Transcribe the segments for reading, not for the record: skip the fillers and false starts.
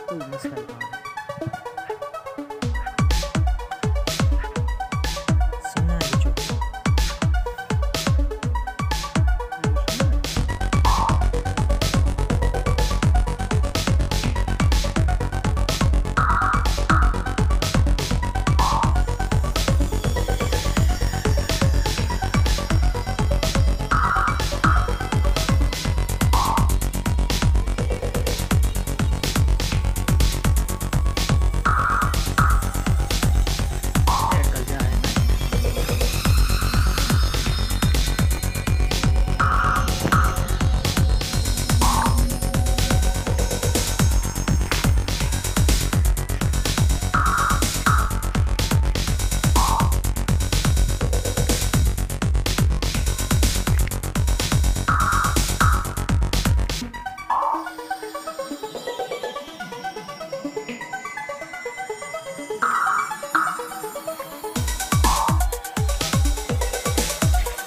कोई मसला नहीं।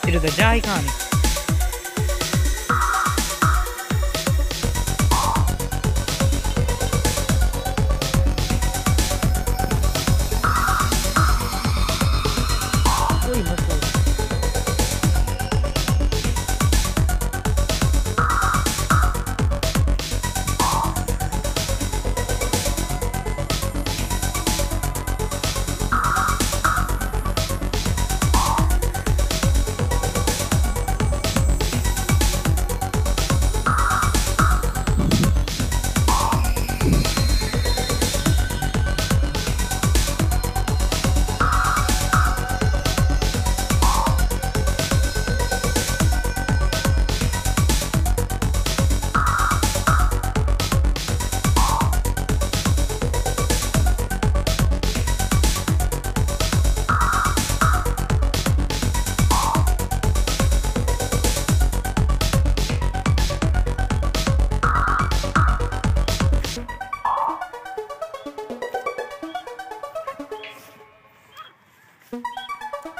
फिर तो जा ही कहानी कोई मसला नहीं।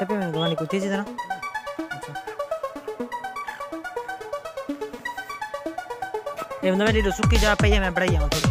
tapi मैंने गवानी को तेजी तरह ये बंदा मेरी सुखी जा पे मैं पढ़ाई आऊँ थोड़ी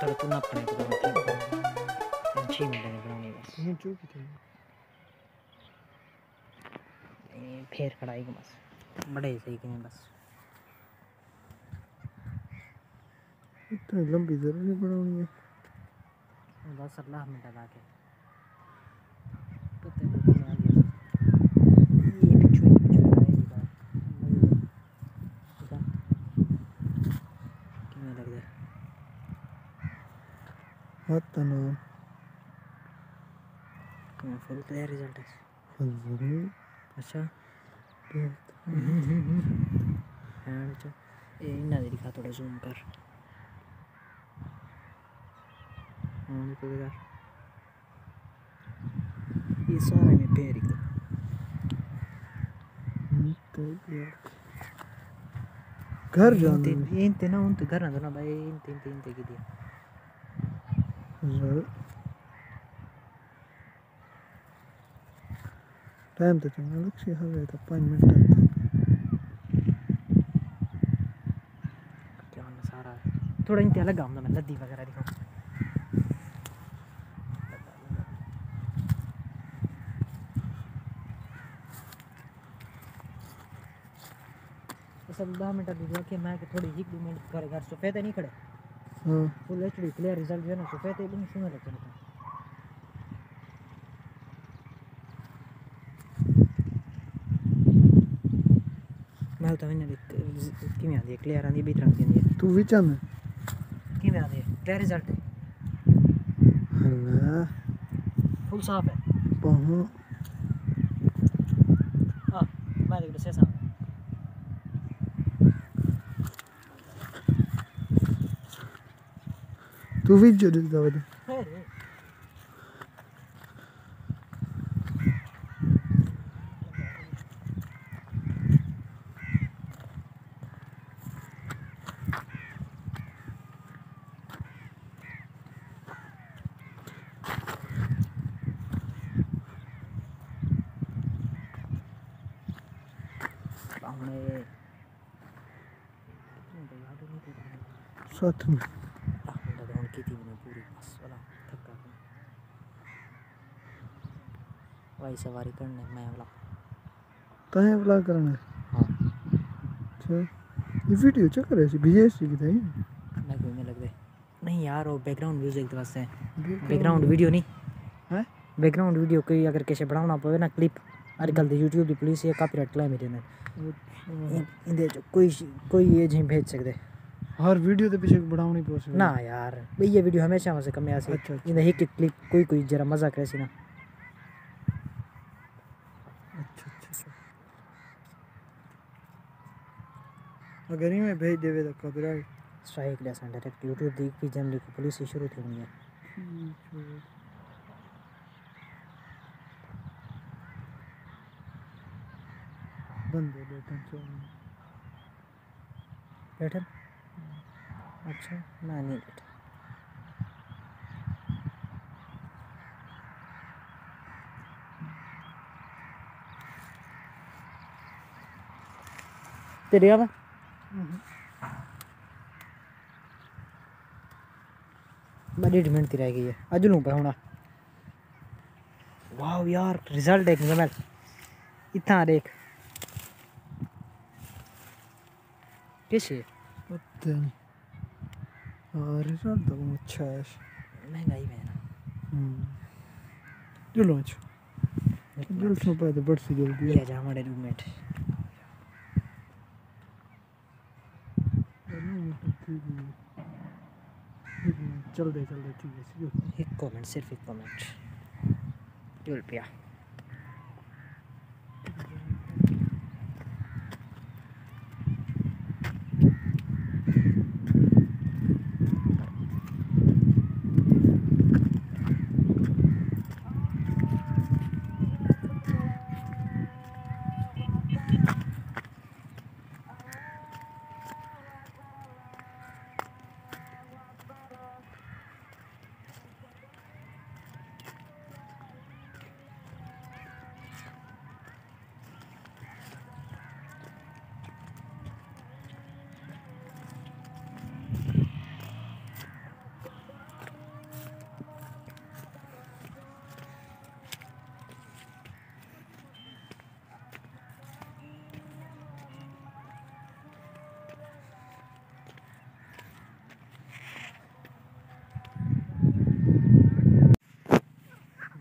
थोड़ा तुरना पड़ेगा तो 6 मिनट में बनानी बस फिर कढ़ाई को बस बड़े सही करें बस इतनी लंबी जरूरी बनानी है 10-15 मिनट लाके पता नहीं क्या आ गया ये पिछू आएगा पता किमें लगता है हाथ ना फुल क्लियर रिजल्ट है जरूर अच्छा बहुत हैंड च ए इन्ना दे दिखा थोड़ा जूम कर हाँ देखो यार ये सारे में पेरी घर जाना इंते ना उनते घर ना भाई इंते की दिया टाइम तो चंगा लक्ष्य हवे तो 5 मिनट क्या ना सारा थोड़ा इंते लगा हमने मैं लद्दी वगैरह दिखाऊं सब 10 मिनट दिखा के मैं थोड़ी ही मिनट करे घर सफेद नहीं खड़े हां फुल एचडी क्लियर रिजल्ट जो है ना सफेद एकदम सुंदर लगता है मैं तो मैंने किमें आंदी क्लियर आंदी बीत रंग दी तू विचा में किमें आंदी क्लियर रिजल्ट है हल्ला फुल साफ है पहुं हां मैं देख से साफ तू विच दवा दे है हमने साथ में ग्राउंड की थी मैंने पूरी बस वाला थका वही सवारी करने मैं वाला ताहे वाला करना हाँ अच्छा ये वीडियो चेक करे सी बीएससी की था मैं घूमने लग गए नहीं यार वो बैकग्राउंड म्यूजिक के वास्ते बैकग्राउंड वीडियो नहीं है बैकग्राउंड वीडियो कोई अगर कैसे बनाना पवे ना क्लिप आजकल तो यूट्यूब की पुलिस ये कॉपीराइट क्लेम है इंदे जो कोई ये जी भेज सकते हर वीडियो के पीछे बढ़ानी पॉसिबल ना यार भाई ये वीडियो हमेशा वैसे कम आसी अच्छा, अच्छा। इंदे एक क्लिप कोई जरा मजाक करे सी ना अच्छा अगर ही मैं भेज देवे तो कॉपीराइट स्ट्राइक लेसन डायरेक्ट यूट्यूब दी की जनरली को पुलिस से शुरू थी हुई है बंद है बैठन बैठन अच्छा मैं नहीं बैठा तेरे आवा मैं 1.5 मिनट की रह गई है अज लूँ पे होना वाह यार रिजल्ट देख मैं इतना देख कैसे पता नहीं हाँ रिजल्ट तो अच्छा है महंगाई में ना चलो अच्छा जल्द से पहले बढ़ सी जल्दी ये जा हमारे रूममेट चल दे ठीक है एक कमेंट सिर्फ एक कमेंट जुल पिया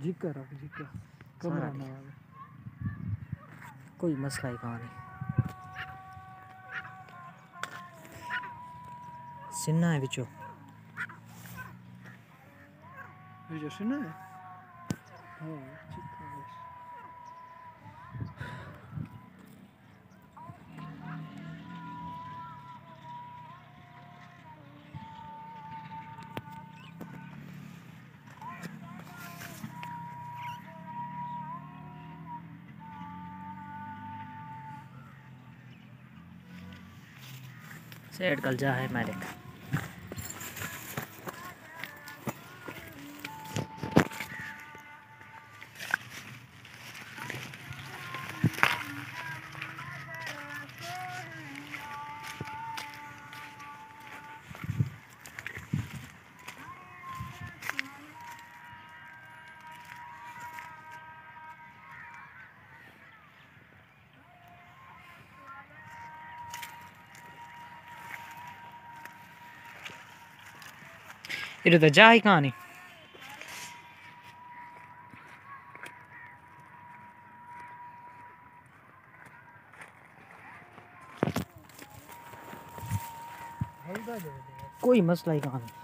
जिक्र रख जिक्र कमरा ना आवे कोई मसला ही कहाँ नहीं। सिन्ना है बिचो ये जो सुना है हाँ जिक्र बस सेठ कल जा है मैरिक इधर तो जा ही कहाँ नहीं। कोई मसला ही कहाँ नहीं।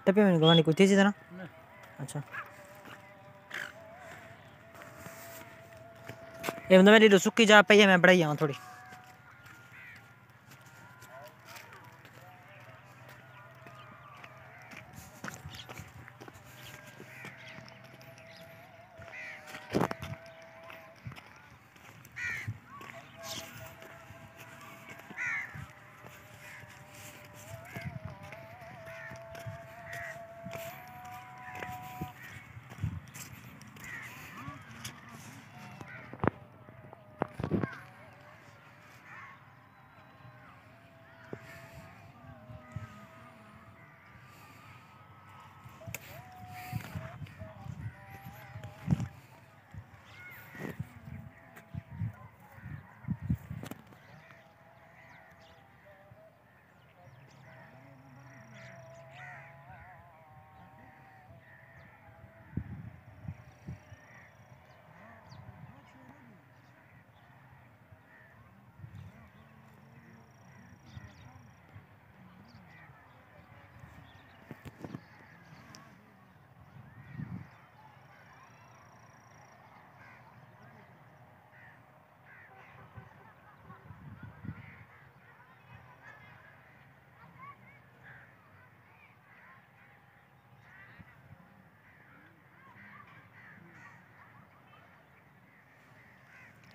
टपे में गवानी कोई तेजी था ना अच्छा ये मतलब मेरी सुक्की जा पई है मैं बढ़ाई आऊँ थोड़ी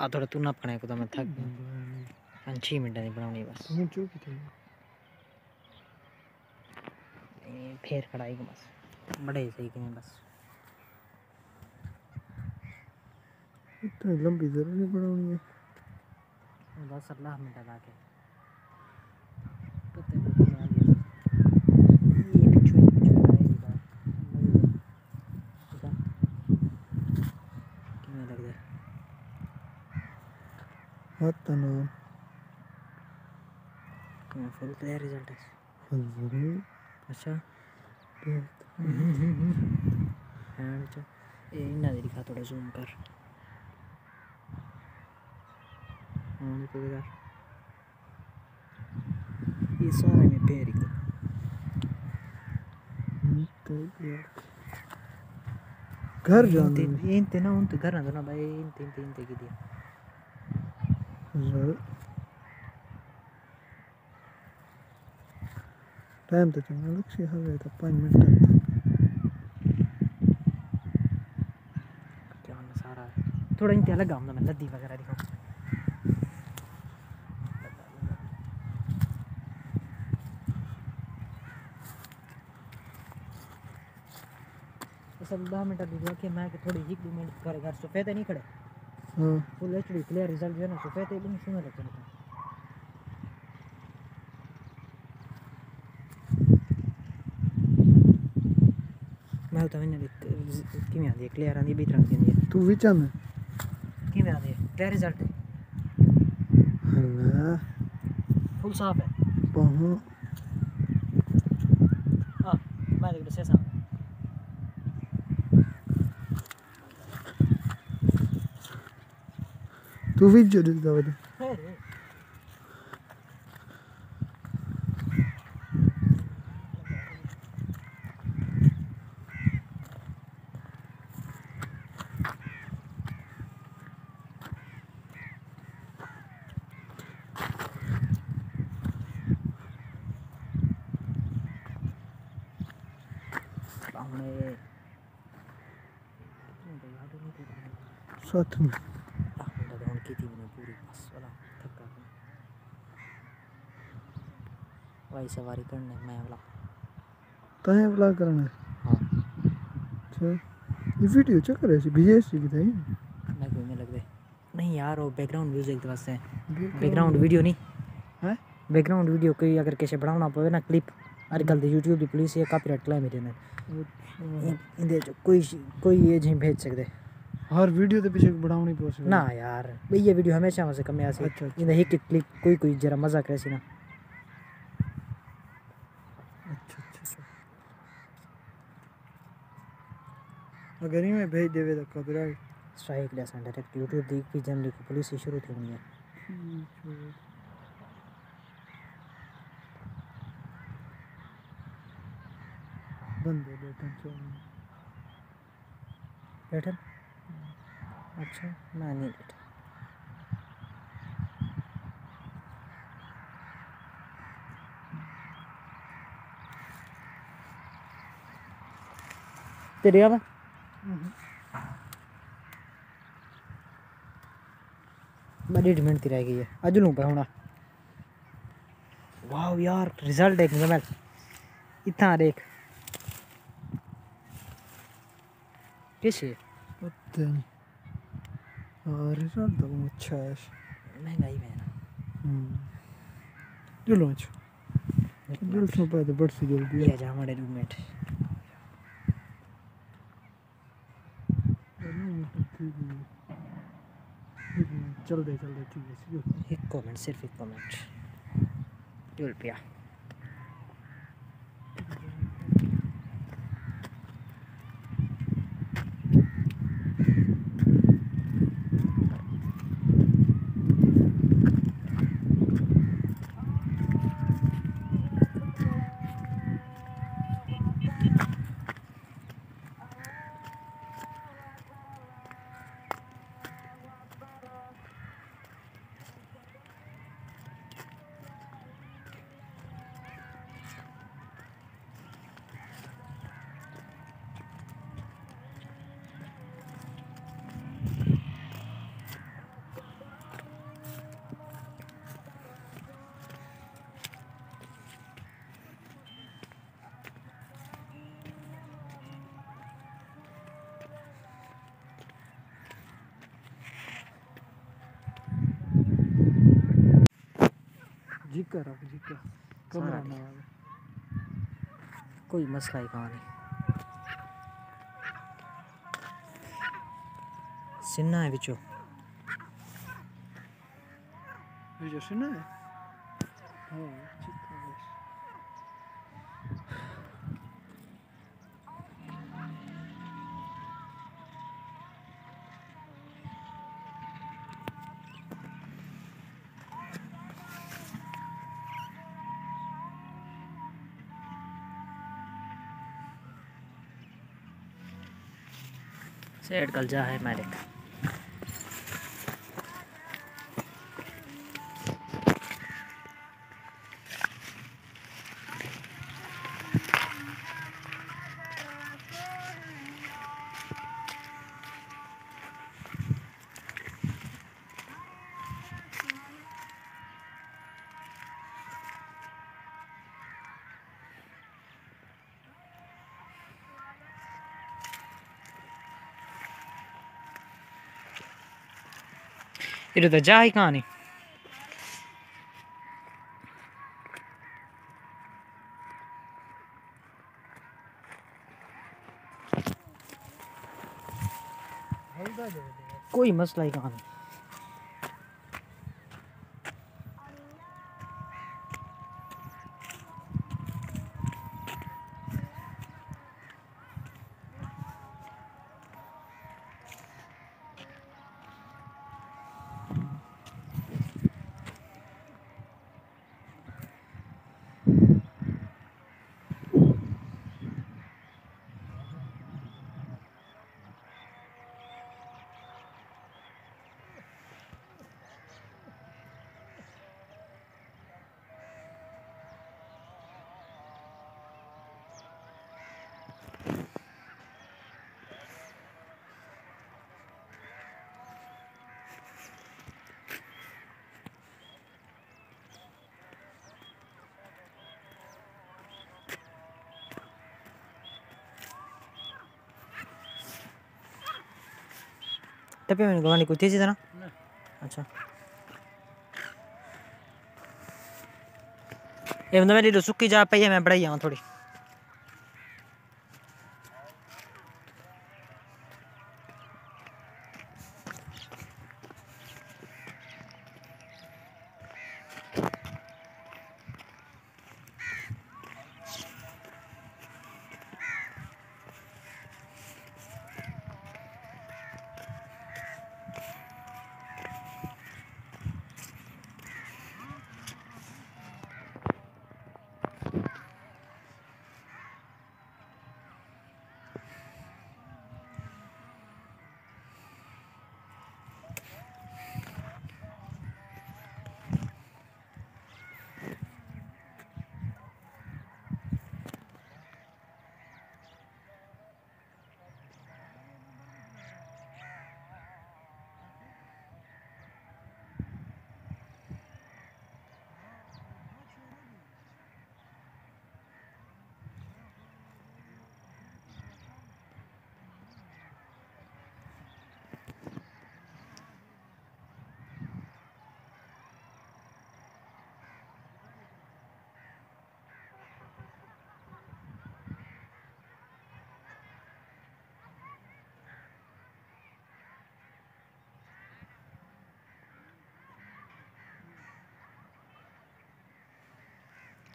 आ थोड़ा तू ना पकड़े को तो मैं थक गया 5 मिनट नहीं बनानी बस मैं चुप थी फिर खड़ाई को बस बड़े सही के बस इतनी लंबी जरूर नहीं बनानी है बस 16 मिनट आके तो तेरे को मैं ये पिछू आए बता किमें लगदा पता नहीं किमें फुल क्लियर रिजल्ट है जरूर अच्छा देख हैंड च ये इन्ना दे दिखा थोड़ा जूम कर हाँ नहीं तो यार ये सारा में पेरी को तो घर जाना इंते ना उनते घर ना भाई इंते की दिया टाइम तो चंगा लक्ष्य हवे तो 5 मिनट क्या सारा थोड़ा इंते अलग आऊंगा मैं लद्दी वगैरह दिखाऊं सब 10 मिनट दिखा के मैं थोड़ी ही 2 मिनट कर घर सफेद नहीं खड़े हां फुल एचडी क्लियर रिजल्ट जो है ना सफेद एकदम सुंदर लगता है मैं तो मैंने किमें आंदी क्लियर आंदी बीत रंग दी तू विचा में किमें आंदी क्लियर रिजल्ट हल्ला फुल साफ है पहुं हां मैं देख से साफ तू विच दिखदा वदी है हमने साथ में डाउन की थी मैंने पूरी बस वाला थका वही सवारी करने मैं वाला ताहे व्लॉग करना हाँ अच्छा ये वीडियो चेक करे सी बीएससी की था मैं घूमने लग गए नहीं यार वो बैकग्राउंड म्यूजिक वास्ते बैकग्राउंड वीडियो नहीं है बैकग्राउंड वीडियो कोई अगर किसी बनाना पवे ना क्लिप आजकल यूट्यूब की पुलिस ये कॉपीराइट क्लेम ही देने इंदे कोई ये जी भेज सकते हर वीडियो के पीछे बढ़ावनी पॉसिबल ना यार भाई ये वीडियो हमेशा वैसे कम आसी अच्छा, अच्छा। इंदे एक क्लिप कोई जरा मजा करे सी ना अच्छा अगर ही मैं भेज देवे तो कॉपीराइट स्ट्राइक लेसन डायरेक्ट यूट्यूब देख भी जनरली पुलिस शुरू थी होनी है बंदे बैठे चल बैठन अच्छा मैं नहीं बैठा तेरे अब बड़ी मिनट रह गई है अज लूँ पे होना वाह यार रिजल्ट देख मैं इतना देख कैसे पता नहीं और रिजल्ट तो अच्छा है महंगाई में ना चलो अच्छा रिजल्ट से पहले बढ़ सी जल्दी ये जा हमारे रूममेट चल दे ठीक है एक कमेंट सिर्फ एक कमेंट रुपया जीका रख जीका कमरा ना आवे कोई मसला ही कहानी सिन्ना है बिचो ये जो सुना है हाँ जीका बस सेट कल जा है मेरे ये तो जा ही कहानी कोई मसला ही कहानी टपे में गवानी कोई तेजी था ना अच्छा ये मतलब मेरी सुक्की जा पई है मैं बढ़ाई आऊं थोड़ी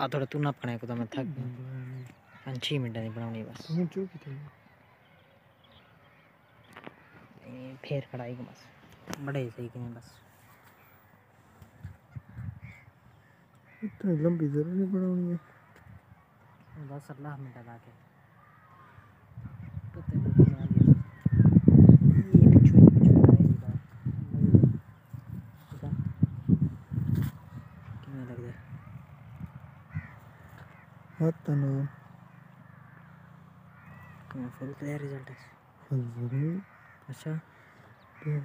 आ थोड़ा तू ना पकड़े को तो मैं थक गया 5 मिनट नहीं बनानी बस तुम जो की थे फिर खड़ाई को बस बड़े सही कि नहीं बस इतनी लंबी जरूर नहीं बनानी है बस 18 मिनट आके तो तेरे को मैं ये पिछू आएगा पता किमें लग दे हाथ ना किमें फुल क्लियर रिजल्ट है हज़ारे अच्छा बहुत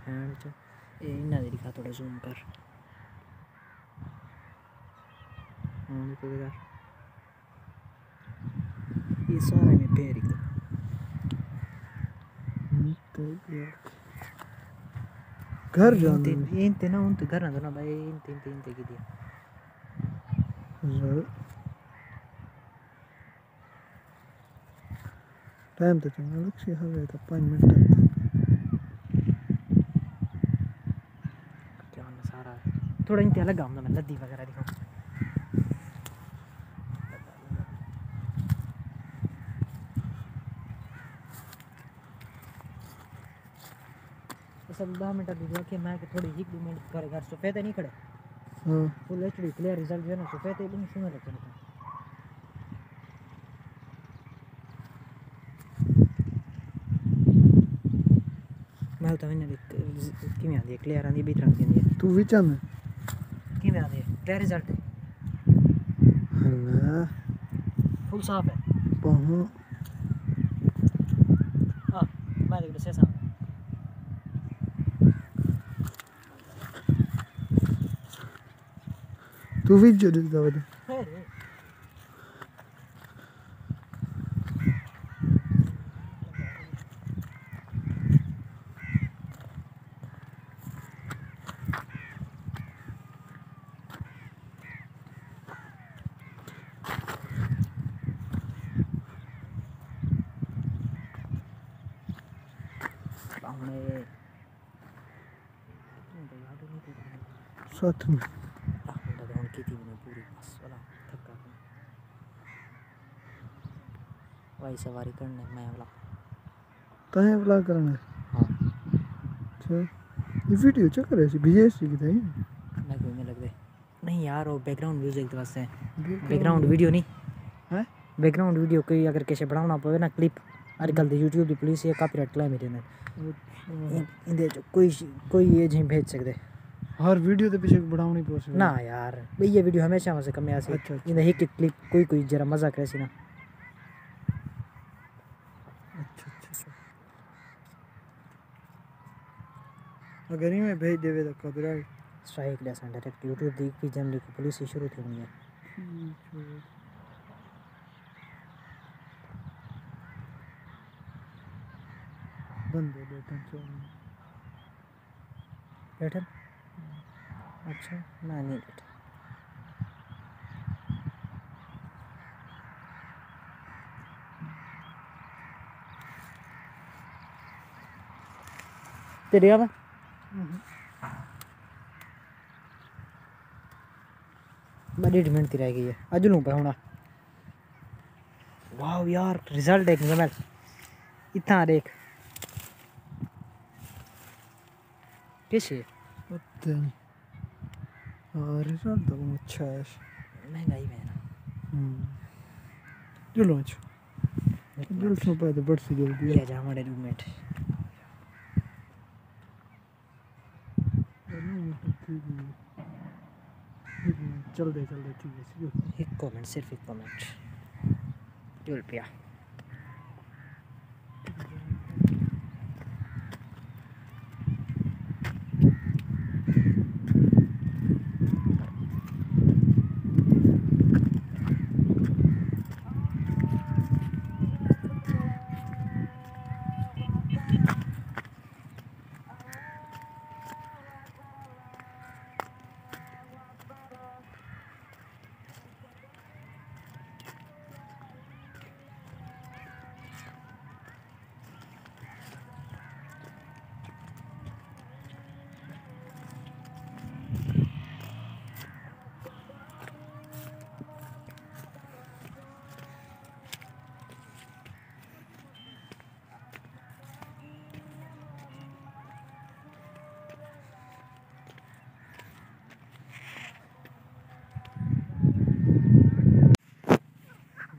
हैंड च ए इन्ना दे दिखा थोड़ा जूम कर हाँ देखो यार ये सारा में पेरी तो घर जाना इंते ना उनते घर ना ना भाई इंते की दिया टाइम तो चंगा लक्ष्य हवे तो 5 मिनट क्या ना सारा थोड़ा इंते अलग गांव में लद्दी वगैरह दिखाऊं सब 10 मिनट दिखा के मैं थोड़ी ही मिनट कर घर सफेद नहीं खड़े हां फुल एचडी क्लियर रिजल्ट जो है ना सफेद एकदम सुंदर लगता है मैं तो मैंने किमें आंदी क्लियर आंदी बीत रंग दी तू विचा में किमें आंदी क्लियर रिजल्ट हल्ला फुल साफ है पहुं हां मैं देख से साफ तू विच दिखदा वदे है हमने साथ में डाउन की थी मैंने पूरी बस वाला थका वही सवारी करने मैं वाला ताहे व्लॉग करना हाँ अच्छा ये वीडियो चेक करे सी बीएससी की था मैं कोई में लग दे नहीं यार वो बैकग्राउंड म्यूजिक वास्ते बैकग्राउंड वीडियो नहीं है बैकग्राउंड वीडियो कोई अगर कैसे बनाना पवे ना क्लिप आजकल दी यूट्यूब दी पुलिस ये कॉपीराइट क्लेम ही देने इंदे कोई ये जी भेज सकदे हर वीडियो के पीछे बढ़ावनी पॉसिबल ना यार भाई ये वीडियो हमेशा वहाँ से कम आसी अच्छा, अच्छा। इंदे एक क्लिप कोई जरा मजा करे सी ना अच्छा अगर ही मैं भेज देवे तो कॉपीराइट स्ट्राइक लेसन डायरेक्ट यूट्यूब दी की जनरली को पुलिस शुरू थी हुई है बंदे बैठन चो बैठन अच्छा मैं नहीं बैठा तेरे अब बड़ी मिनट रह गई है अज लूँ पे होना वाह यार रिजल्ट देख मैं इतना देख कैसे पता नहीं और रिजल्ट तो अच्छा है महंगाई में ना चलो अच्छा दिल से पैदा बढ़ सी जल्दी ये जा हमारे रूममेट चल दे ठीक है एक कमेंट सिर्फ एक कमेंट चल पिया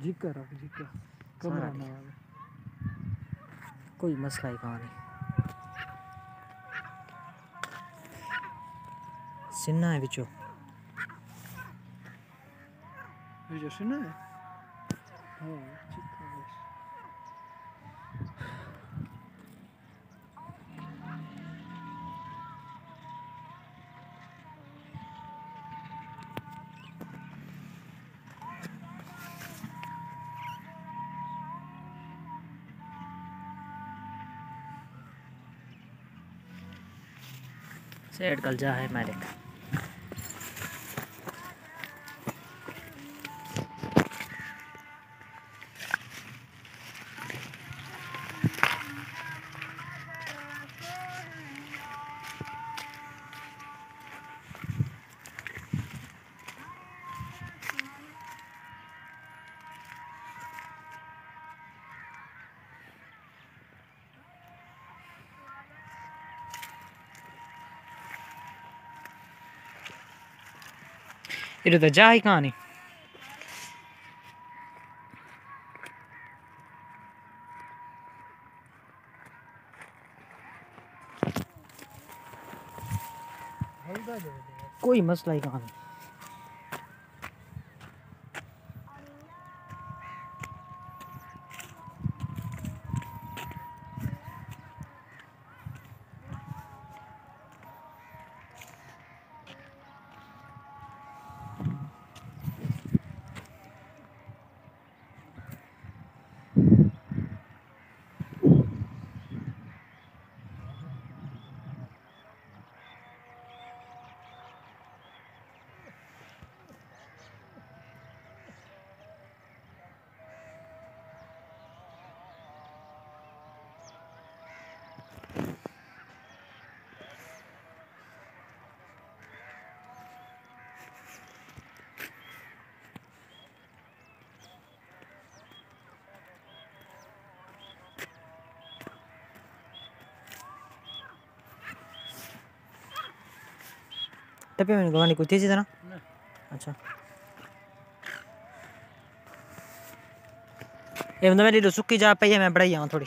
जिका रख जिका कमरा सारा ना आवे कोई मसला ही कहाँ नहीं। सिन्ना है बिचो ये जो सुना है हाँ जिका बस सेट कल जा है मेरे ये तो जा ही कहाँ नहीं। कोई मसला ही कहाँ नहीं। टपे में गवानी कोई तेजी था ना। अच्छा ये मतलब मेरी सुक्की जा पई है मैं बढ़ाई आऊँ थोड़ी।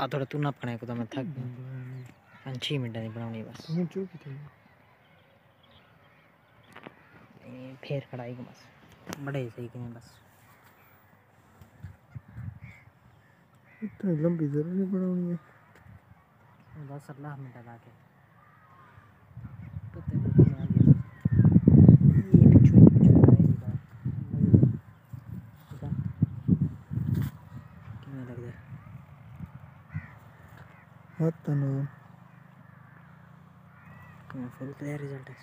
आ थोड़ा तू ना पकड़े को तो मैं थक गया 5 मिनट नहीं बनानी बस तुम चुप थे फिर खड़ाई को बस बड़े सही कि नहीं बस इतनी लंबी जरूरी बनानी है बस 18 मिनट लाके तो तेरे को मैं ये पिछू आएगा पता किमें लगदा पता नहीं किमें फुल क्लियर रिजल्ट है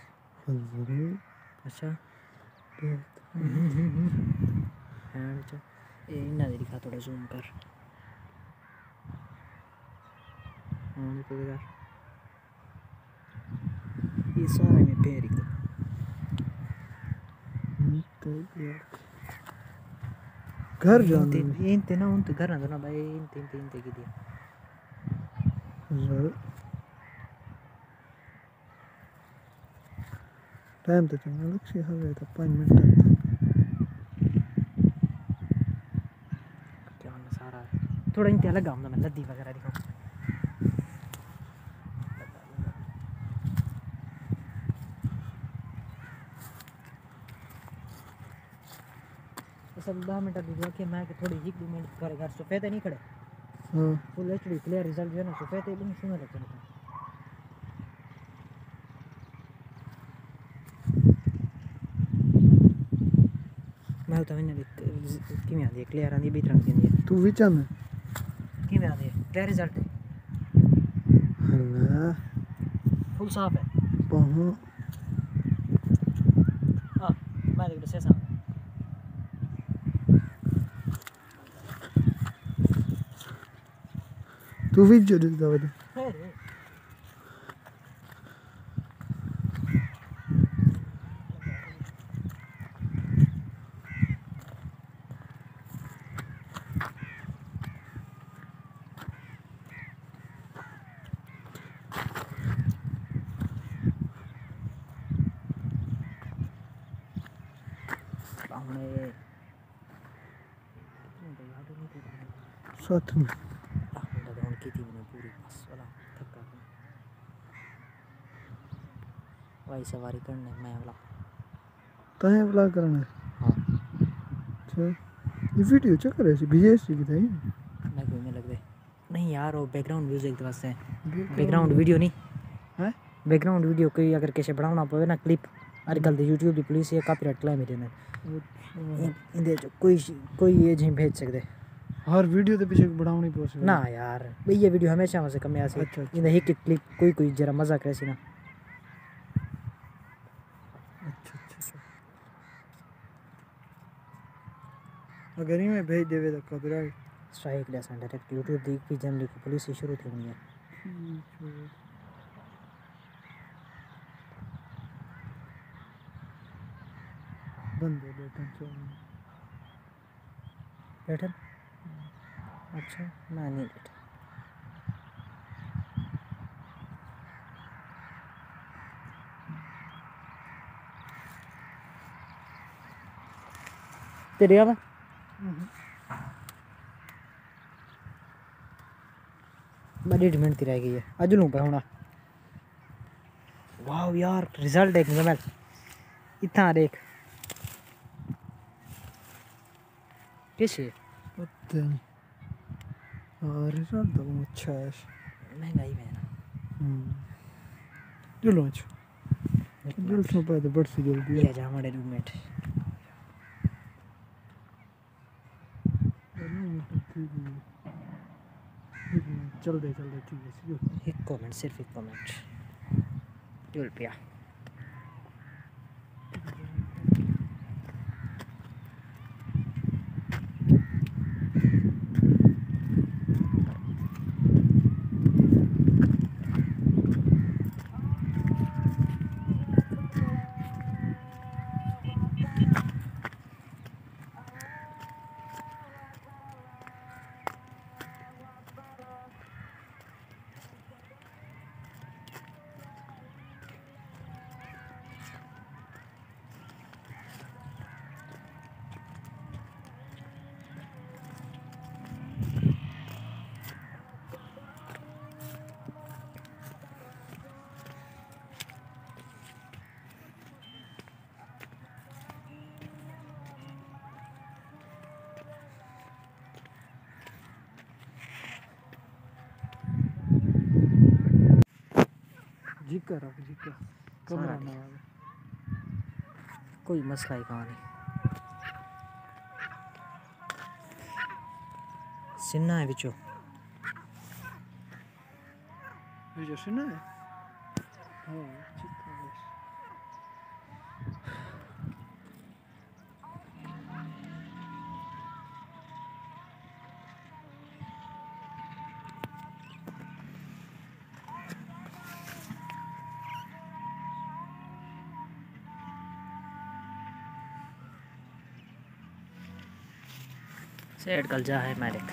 ज़रूर अच्छा देख हैंड च ए इन्ना दे दिखा थोड़ा जूम कर हाँ ये तो यार ये सारे में पेरी तो यार घर जाना इंते ना उन तो घर ना भाई इंते की दिया टाइम तो चंगा लक्ष्य हवे तो 5 मिनट क्या होना सारा थोड़ा इंते लगा हमने मैं लद्दी वगैरह दिखाऊं सब 10 मिनट दिखा के मैं थोड़ी ही 2 मिनट करे घर सफेद नहीं खड़े हां फुल एचडी क्लियर रिजल्ट जो है ना सफेद एकदम सुंदर लगता है मैं तो मैंने किमें आंदी क्लियर आंदी बीत रंग दी तू विचा में किमें आंदी क्लियर रिजल्ट हल्ला फुल साफ है बहु हां मैं देख से साफ तू वीडियो देख दे है हमने साथ में ग्राउंड की थी मैंने पूरी बस वाला थका वही सवारी करने मैं वाला ताहे व्लॉग करना हाँ अच्छा ये वीडियो चेक करे सी बीएससी की था मैं घूमने लग गए नहीं यार वो बैकग्राउंड म्यूजिक वास्ते बैकग्राउंड वीडियो नहीं है बैकग्राउंड वीडियो कोई अगर कैसे बनाना पवे ना क्लिप आजकल तो यूट्यूब की पुलिस ये कॉपीराइट क्लेम देने इंदे कोई ये जी भेज सकते हर वीडियो के पीछे बढ़ावनी पॉसिबल ना यार भाई ये वीडियो हमेशा वैसे कम आसी अच्छा, अच्छा। इंदे एक क्लिप कोई जरा मजा करे सी ना अच्छा अच्छा अगर ही मैं भेज देवे तो कॉपीराइट स्ट्राइक लेसन डायरेक्ट यूट्यूब दी की जनरली पुलिस से शुरू थी हुई है बंद है बैठन चल बैठन अच्छा मैं नहीं बैठा तेरे आवा बड़ी डिमांड रह गई है अज लूँ पे होना वाह यार रिजल्ट देख मैं इतना देख कैसे पता नहीं और रिजल्ट तो अच्छा है महंगाई में ना चलो अच्छा जल्द से पहले बढ़ सी जल्दी ये जा हमारे रूममेट चल दे ठीक है एक कमेंट सिर्फ एक कमेंट रुपया झिका रख झिका कमरा सारा ना आवे कोई मसला ही कहाँ नहीं। सिन्ना है बिचो ये जो सुना है हाँ झिका बस सेट कल जा है मैरिक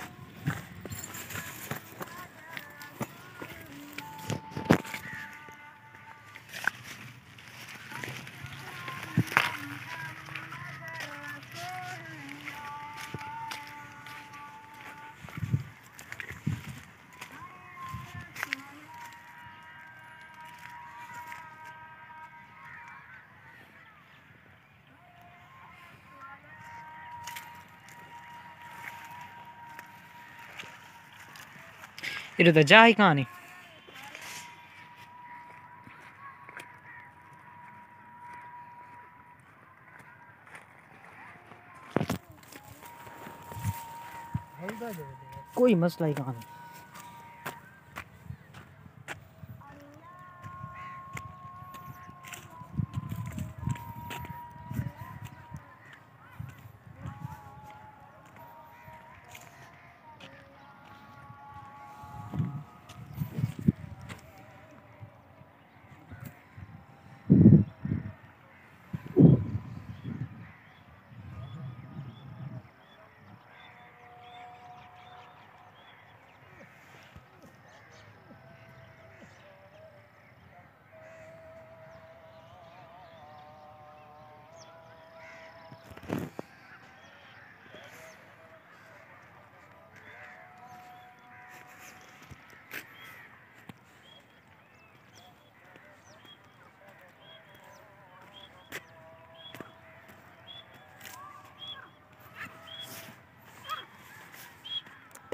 ये तो जा ही कहाँ नहीं। कोई मसला ही कहाँ नहीं।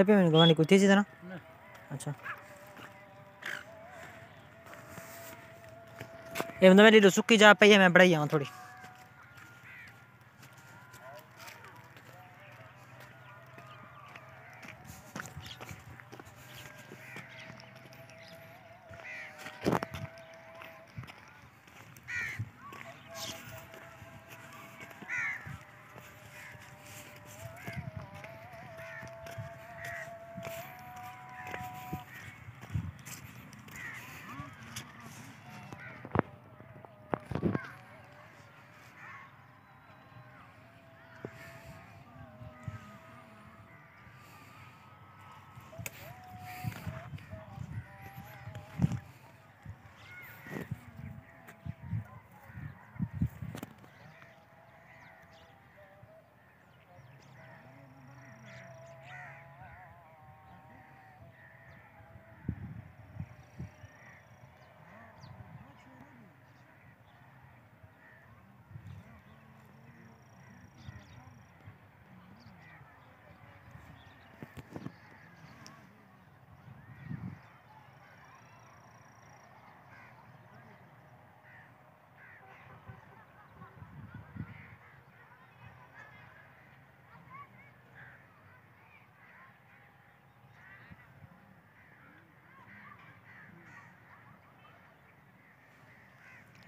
टप्पे में गवानी कोई तेजी था ना। अच्छा ये मतलब मेरी सुक्की जा पई है मैं बढ़ाई आऊँ थोड़ी।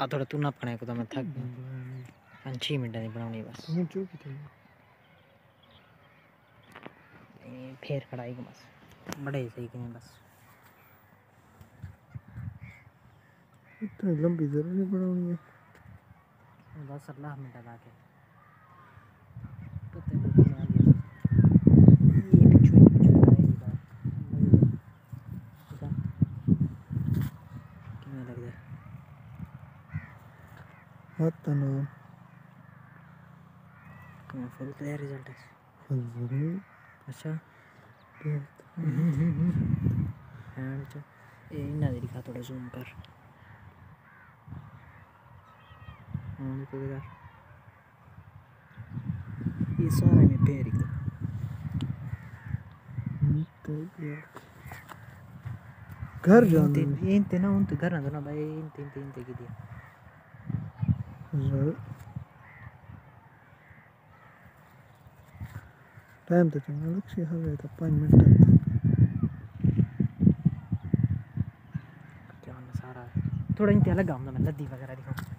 आ थोड़ा तू ना पकड़े को तो मैं थक गया 5 मिनट नहीं बनानी बस ये जो की थी फिर कढ़ाई को बस बड़े सही कि नहीं बस इतनी लंबी जरूरी बनानी है बस 18 मिनट लाके पता नहीं कितने आ गया ये पिछू आएगा पता किमें लगता है पता नहीं किमें फुल क्लियर रिजल्ट है ज़रूर अच्छा देख हैंड च ए इन्ना दे दिखा थोड़ा जूम कर हाँ ये कर ये सारा में पेरी घर जाना इंते ना उन तो घर ना ना भाई इंते की दिया टाइम तो चंगा लक्ष्य हवे तो 5 मिनट क्या ना सारा थोड़ा इंते लगा हमने मैं लद्दी वगैरह दिखाऊं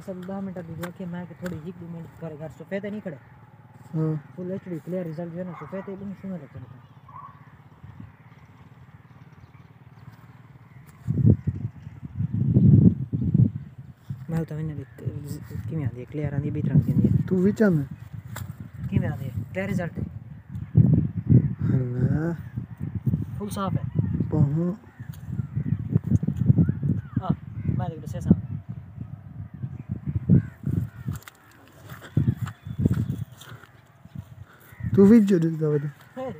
सब 10 मिनट दिखा के मैं थोड़ी ही 2 मिनट करे घर सफेद नहीं खड़े हां फुल एचडी क्लियर रिजल्ट जो है ना सफेद एकदम सुंदर लगता है मैं तो मैंने किमें आंदी क्लियर आंदी बीत रंग दी तू विचा में किमें आंदी क्लियर रिजल्ट है हल्ला फुल साफ है पहुं हां मैं देख से साफ तू विच दिखदा वे है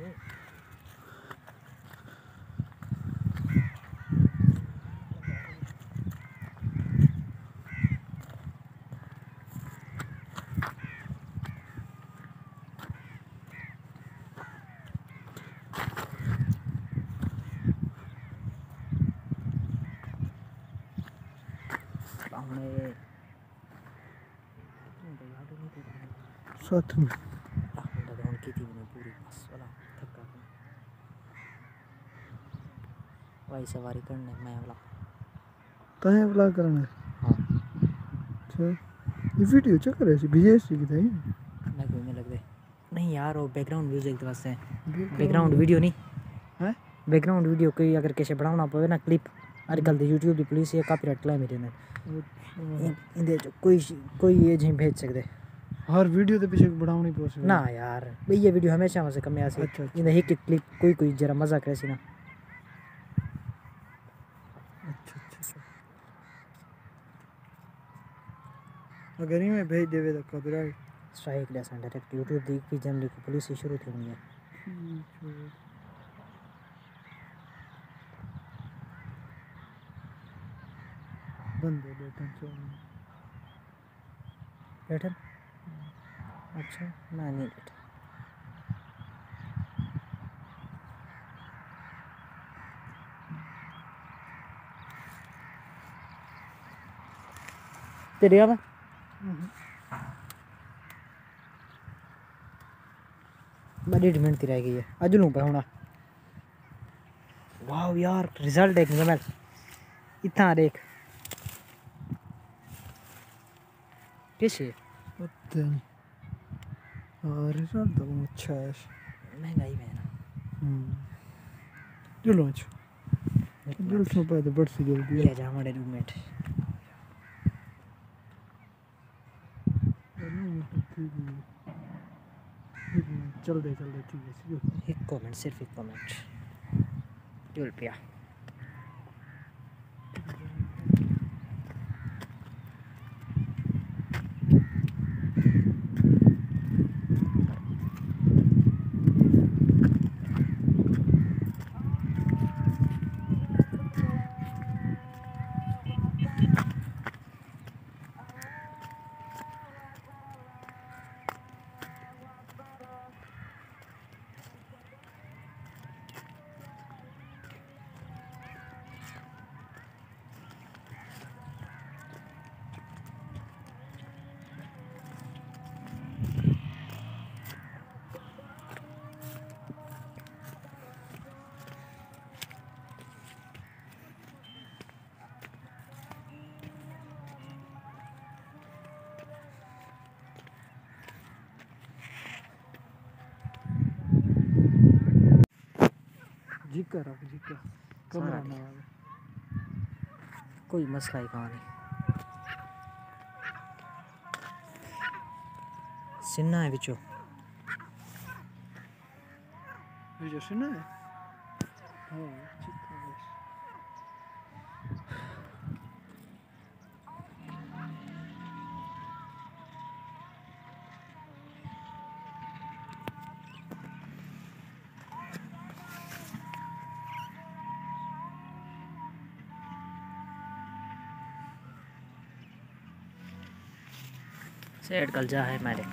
हमने साथ में डाउन की थी मैंने पूरी बस वाला थका वही सवारी करने मैं वाला ताहे व्लॉग करना हाँ अच्छा ये वीडियो चेक करे सी बीएससी की था मैं घूमने लग गए नहीं यार वो बैकग्राउंड म्यूजिक वास्ते बैकग्राउंड वीडियो नहीं है बैकग्राउंड वीडियो कोई अगर कैसे बनाना पवे ना क्लिप आजकल तो यूट्यूब की पुलिस ये कॉपीराइट क्लेम देने इंदे कोई ये जी भेज सकते हर वीडियो के पीछे बढ़ावनी पॉसिबल ना यार भाई ये वीडियो हमेशा वैसे कम आसी अच्छा, अच्छा। इंदे एक क्लिप कोई जरा मजा करे सी ना अच्छा अच्छा अगर ही मैं भेज देवे तो कॉपीराइट स्ट्राइक ले सन डायरेक्ट यूट्यूब दी की जनरली की पुलिस ही शुरू थी हुई है बंदे बैठन चो बैठन अच्छा मैं नहीं बैठा तेरे आवा मैं 1.5 मिनट की रह गई है अज लूँ पे होना वाह यार रिजल्ट देख मुकम्मल इतना देख कैसे पता नहीं और रिजल्ट तो अच्छा है महंगाई में ना चलो अच्छा दिल से पहले बढ़ सी जल्दी ये जा हमारे रूममेट चल दे ठीक है एक कमेंट सिर्फ एक कमेंट जुल पिया झिका रख झिका कमरा सारा ना ठीक। आवे कोई मसला ही कहाँ नहीं। सिन्ना है बिचो ये जो सुना है हाँ झिका बस सेठ कल जा है मालिक।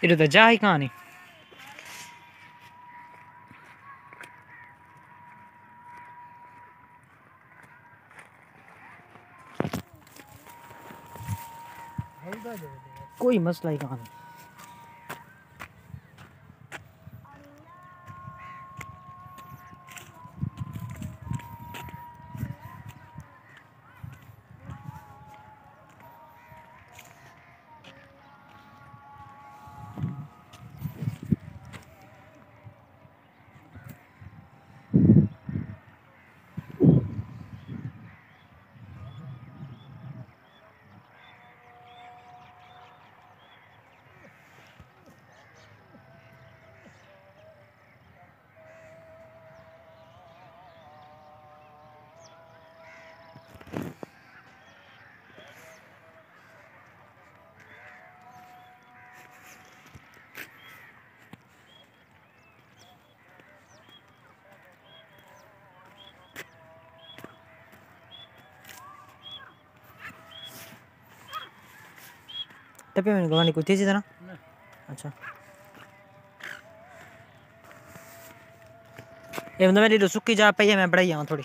इधर तो जा ही कहाँ नहीं। कोई मसला ही कहाँ नहीं। टपे में गवानी कुछ थी ना। अच्छा ये मतलब मेरी सुक्की जा पई है मैं बढ़ाई आऊँ थोड़ी।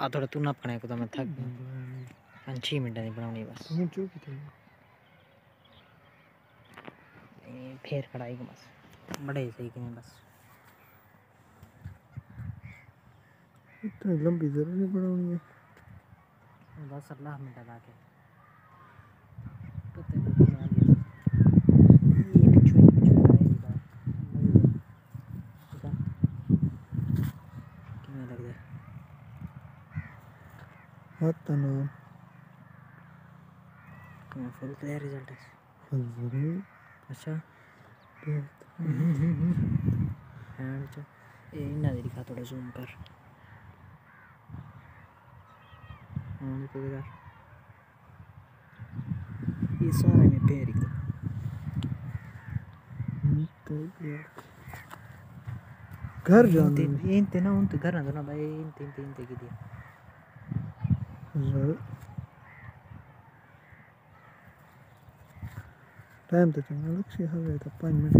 आ थोड़ा तू ना पकड़े को तो मैं थक गया 5 मिनट नहीं बनानी बस तू चुप थे फिर कढ़ाई को बस बड़े सही के बस इतनी लंबी जरूर नहीं बनानी है बस 10 मिनट आके तो तेरे को मान लो ये पिछू आएगी बात पता किमें लग रहा हाथ ना है फुल क्लियर रिजल्ट है जरूर अच्छा देख हैंड च ये इन्ना दे दिखा थोड़ा जूम कर हाँ नहीं तो यार ये सारा में पेरी घर जाना इंते ना उनते घर ना भाई इंते की दिया टाइम तो चंगा लक्ष्य हवे तो 5 मिनट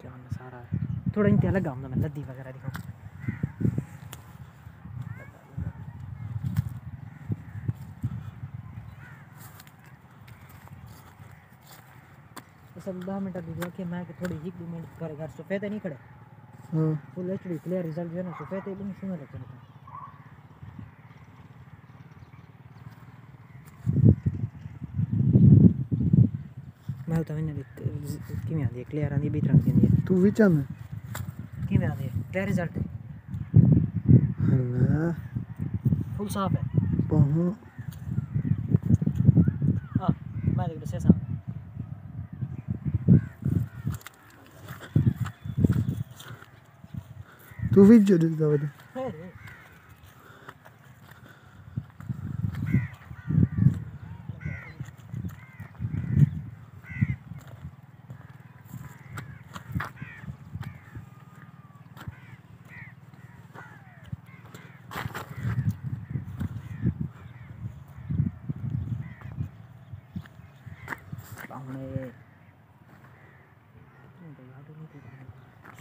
क्या सारा थोड़ा इंते अलग आऊंगा मैं लद्दी वगैरह दिखाऊं सब 10 मिनट दिखा के मैं थोड़ी 1-2 मिनट कर घर सफेद नहीं खड़े हां फुल एचडी क्लियर रिजल्ट जो है ना सफेद एकदम सुंदर लगता है मैं तो मैंने किमें आंदी क्लियर आंदी बीत रंग दी तू विचा में किमें आंदी क्लियर रिजल्ट हल्ला फुल साफ है पहुं हां मैं देख से साफ तू विचा दिख जावे है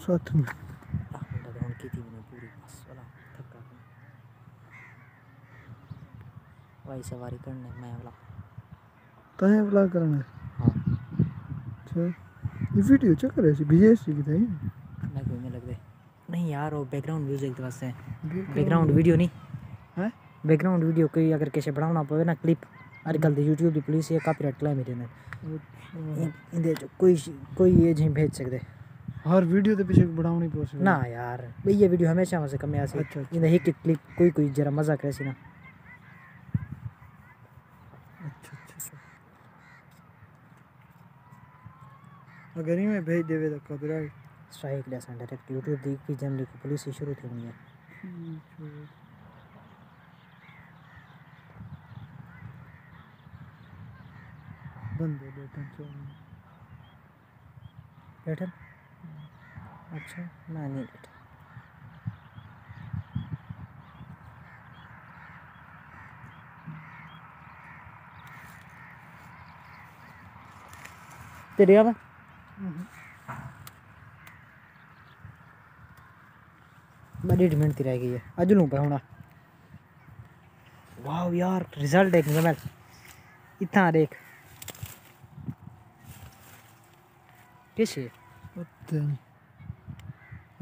साथ में वही सवारी करने मैं वाला ताहे वाला करना हाँ अच्छा ये वीडियो चेक करे सी बीएससी की था मैं कोई में लग दे नहीं यार वो बैकग्राउंड म्यूजिक तो बस है बैकग्राउंड वीडियो नहीं है बैकग्राउंड वीडियो कोई अगर कैसे बनाना पवे ना क्लिप आजकल दी यूट्यूब दी पुलिस ये कॉपीराइट क्लेम ही देने इंदे कोई ये जी भेज सकदे हर वीडियो के पीछे बढ़ावनी पॉसिबल ना यार भाई ये वीडियो हमेशा वैसे कम आसी अच्छा, अच्छा। इंदे एक क्लिप कोई जरा मजा करे सी ना अच्छा अगर ही मैं भेज देवे तो कॉपीराइट स्ट्राइक लेसन डायरेक्ट यूट्यूब दी की जनरली को पुलिस शुरू थी हुई है बंदे बैठन बैठन अच्छा मैं नहीं बैठा तेरे अब बड़ी मिनट रह गई है अज लूँ पे होना वाह यार रिजल्ट देख मैं इतना देख कैसे पता नहीं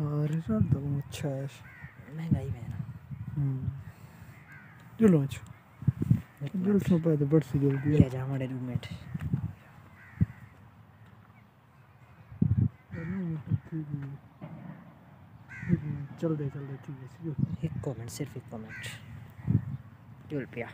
और रिजल्ट तो अच्छा है महंगाई में ना चलो अच्छा जल्द से पहले बढ़ सी जल्दी ये जा हमारे रूममेट चल दे ठीक है एक कमेंट सिर्फ एक कमेंट 12 रुपया